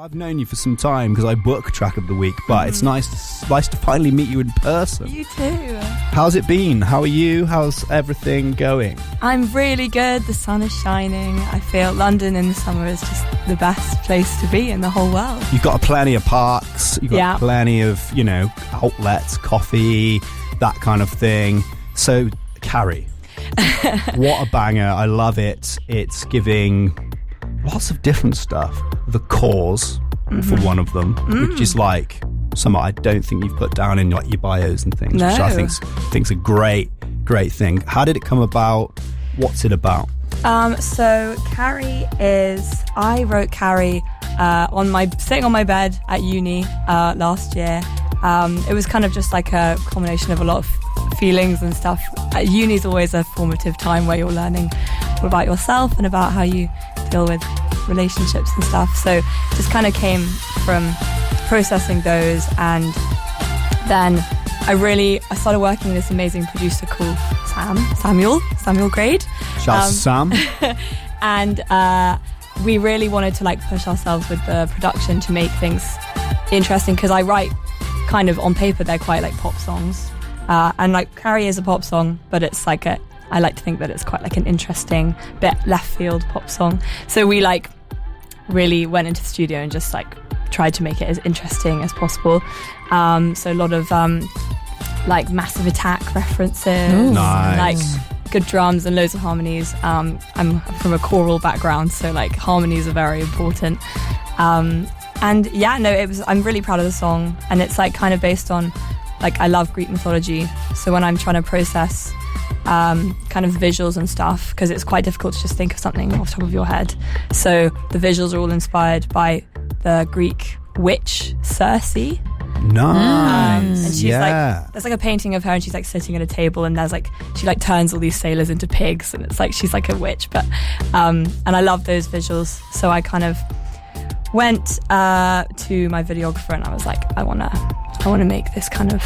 I've known you for some time because I book Track of the Week, but it's nice to finally meet you in person. You too. How's it been? How are you? How's everything going? I'm really good. The sun is shining. I feel London in the summer is just the best place to be in the whole world. You've got plenty of parks, you've got plenty of, outlets, coffee, that kind of thing. So, Carrie, what a banger. I love it. It's giving lots of different stuff. The Cause, for one of them, which is like some I don't think you've put down in your bios and things, which I think's a great thing. How did it come about? What's it about? So Carrie I wrote Carrie sitting on my bed at uni last year. It was kind of just like a combination of a lot of feelings and stuff. Uni is always a formative time where you're learning about yourself and about how you deal with relationships and stuff. So just kind of came from processing those, and then I started working with this amazing producer called Samuel Grade. Shout out to Sam. And we really wanted to push ourselves with the production to make things interesting, because I write kind of on paper they're quite like pop songs, and Carrie is a pop song, but it's I like to think that it's quite an interesting bit left field pop song. So we really went into the studio and just tried to make it as interesting as possible. So a lot of Massive Attack references. Ooh, nice. Good drums and loads of harmonies. I'm from a choral background, so harmonies are very important. And yeah, no, I'm really proud of the song, and it's kind of based on I love Greek mythology. So when I'm trying to process kind of visuals and stuff, because it's quite difficult to just think of something off the top of your head. So the visuals are all inspired by the Greek witch Circe. Nice. And she's there's a painting of her, and she's sitting at a table, and there's she turns all these sailors into pigs, and it's she's a witch. But and I love those visuals, so I kind of went to my videographer, and I was I wanna make this kind of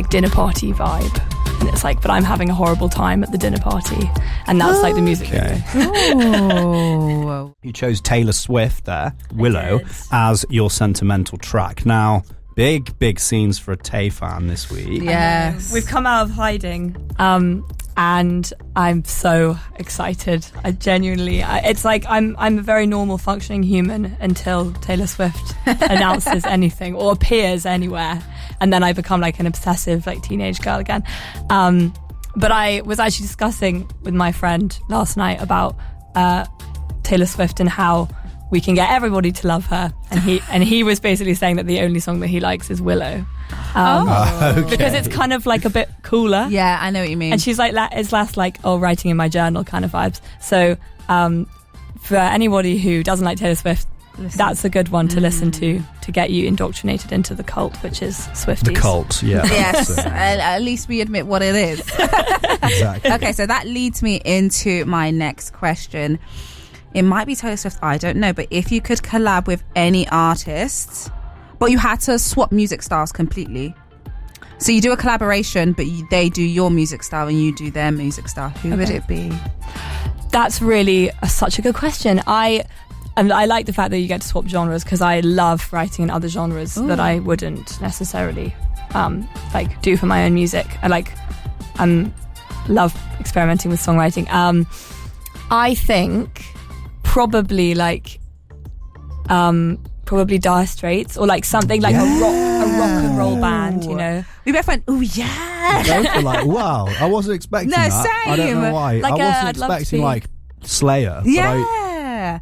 dinner party vibe. And it's but I'm having a horrible time at the dinner party, and that's the music video. Oh. You chose Taylor Swift there, Willow, as your sentimental track. Now, big scenes for a Tay fan this week. Yes. We've come out of hiding, and I'm so excited. I genuinely, it's I'm a very normal functioning human until Taylor Swift announces anything or appears anywhere. And then I become an obsessive teenage girl again. But I was actually discussing with my friend last night about Taylor Swift and how we can get everybody to love her. And he was basically saying that the only song that he likes is Willow. Okay. Because it's kind of a bit cooler. Yeah, I know what you mean. And she's it's less writing in my journal kind of vibes. So for anybody who doesn't like Taylor Swift, that's a good one to listen to get you indoctrinated into the cult, which is Swifties. The cult, yeah. Yes, at least we admit what it is. Exactly. Okay, so that leads me into my next question. It might be Taylor Swift, I don't know, but if you could collab with any artists, but you had to swap music styles completely. So you do a collaboration, but they do your music style and you do their music style. Who would it be? That's really such a good question. I like the fact that you get to swap genres, because I love writing in other genres that I wouldn't necessarily do for my own music. I love experimenting with songwriting. I think probably Dire Straits, or something a rock and roll band, We both went, oh yeah. Both were wow, I wasn't expecting that. Same. I don't know why. I wasn't expecting Slayer. Yeah. But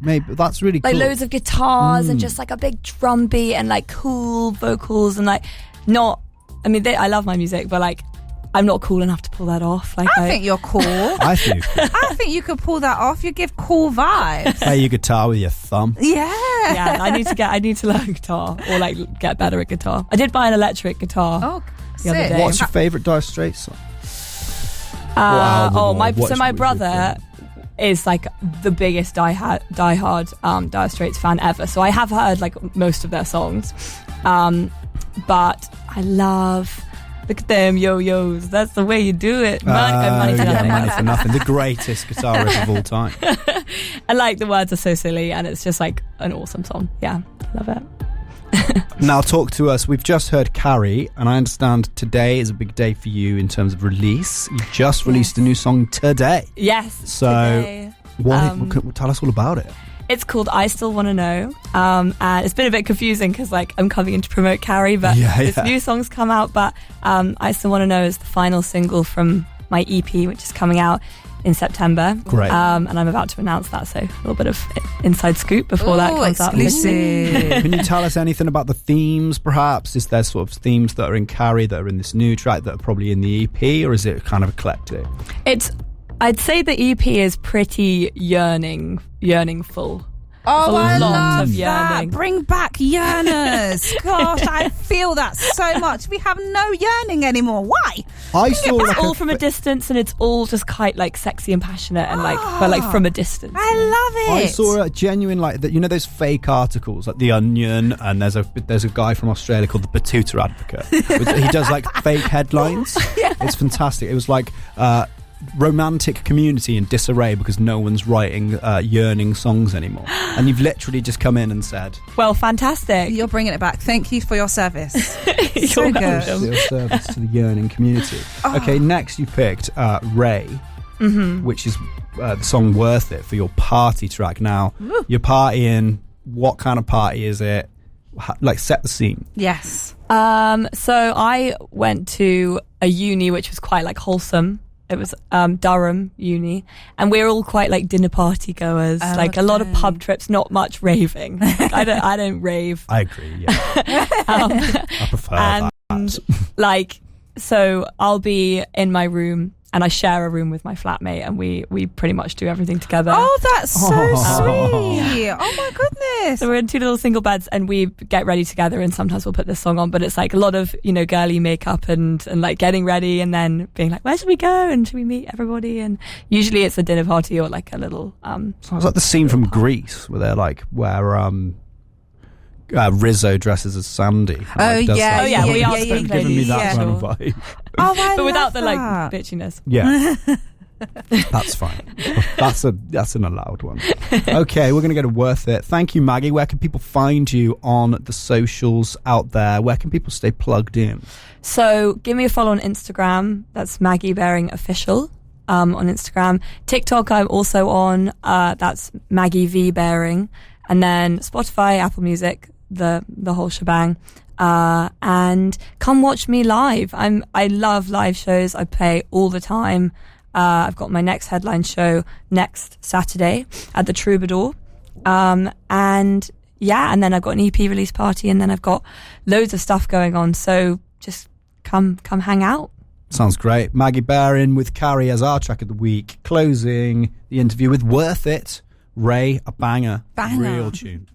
maybe that's really cool. Loads of guitars and just a big drum beat and cool vocals and I love my music, but I'm not cool enough to pull that off. I think you're cool. I think I think you could pull that off. You give cool vibes. Play your guitar with your thumb. Yeah. I need to learn guitar, or get better at guitar. I did buy an electric guitar. Oh, the other day. What's your favourite Dire Straits song? My brother is the biggest diehard Dire Straits fan ever. So I have heard most of their songs, but I love Look at them yo-yos. That's the way you do it. Money for nothing. Money for nothing. The greatest guitar riff of all time. And like the words are so silly, and it's just like an awesome song. Yeah, love it. Now talk to us. We've just heard Carrie, and I understand today is a big day for you in terms of release. You just released a new song today. Yes. So today. tell us all about it. It's called I Still Wanna Know, and it's been a bit confusing because like I'm coming in to promote Carrie, but this new song's come out. But I Still Wanna Know is the final single from my EP, which is coming out in September. Great. And I'm about to announce that, so a little bit of inside scoop before that comes out. Can you tell us anything about the themes, perhaps? Is there sort of themes that are in Carrie that are in this new track that are probably in the EP, or is it kind of eclectic? I'd say the EP is pretty yearning-full. Oh, I love of that. Bring back yearners. Gosh, I feel that so much. We have no yearning anymore. Why? It's all from a distance, and it's all just quite like sexy and passionate, and like but like from a distance. I love it. I saw a genuine like that. You know those fake articles like The Onion, and there's a guy from Australia called the Batuta Advocate. He does like fake headlines. Yeah. It's fantastic. It was like romantic community in disarray because no one's writing yearning songs anymore, and you've literally just come in and said, well, fantastic, you're bringing it back. Thank you for your service. So good. Your service to the yearning community. Okay, next you picked Ray, which is the song Worth It for your party track. Now you're partying. What kind of party is it? Like, set the scene. Yes. So I went to a uni which was quite like wholesome. It was Durham Uni, and we're all quite like dinner party goers. A lot of pub trips, not much raving. I don't rave. I agree. Yeah, I prefer that. Like, so I'll be in my room, and I share a room with my flatmate, and we pretty much do everything together. Oh, that's so sweet. Oh my goodness. So we're in two little single beds, and we get ready together, and sometimes we'll put this song on, but it's like a lot of, girly makeup and like getting ready, and then being like, where should we go, and should we meet everybody? And usually it's a dinner party or like a little so it's like the scene from Grease where they're like Rizzo dresses as Sandy. We are giving me that kind of vibe. But without the like bitchiness. Yeah. That's fine. That's an allowed one. Okay, we're going to go to Worth It. Thank you, Maggie. Where can people find you on the socials out there? Where can people stay plugged in? So give me a follow on Instagram. That's Maggie Baring Official on Instagram. TikTok I'm also on. That's Maggie V Baring. And then Spotify, Apple Music, the whole shebang. And come watch me live. I love live shows. I play all the time. I've got my next headline show next Saturday at the Troubadour. And then I've got an EP release party, and then I've got loads of stuff going on. So just come hang out. Sounds great. Maggie Baring with Carrie as our track of the week. Closing the interview with Worth It. Ray, a banger. Real tune.